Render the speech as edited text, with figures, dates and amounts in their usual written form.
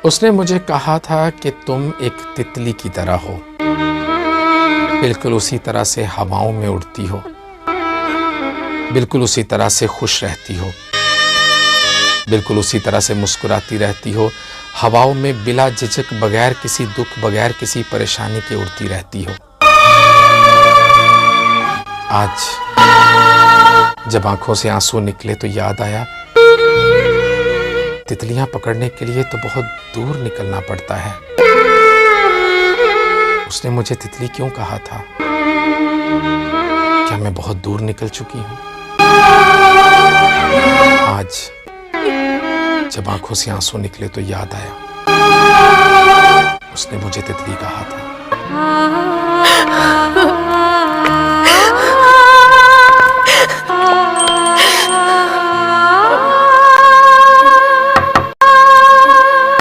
उसने मुझे कहा था कि तुम एक तितली की तरह हो, बिल्कुल उसी तरह से हवाओं में उड़ती हो, बिल्कुल उसी तरह से खुश रहती हो, बिल्कुल उसी तरह से मुस्कुराती रहती हो, हवाओं में बिला झिझक, बगैर किसी दुख, बगैर किसी परेशानी के उड़ती रहती हो। आज जब आंखों से आंसू निकले तो याद आया, तितलियां पकड़ने के लिए तो बहुत दूर निकलना पड़ता है। उसने मुझे तितली क्यों कहा था? क्या मैं बहुत दूर निकल चुकी हूं? आज जब आंखों से आंसू निकले तो याद आया, उसने मुझे तितली कहा था।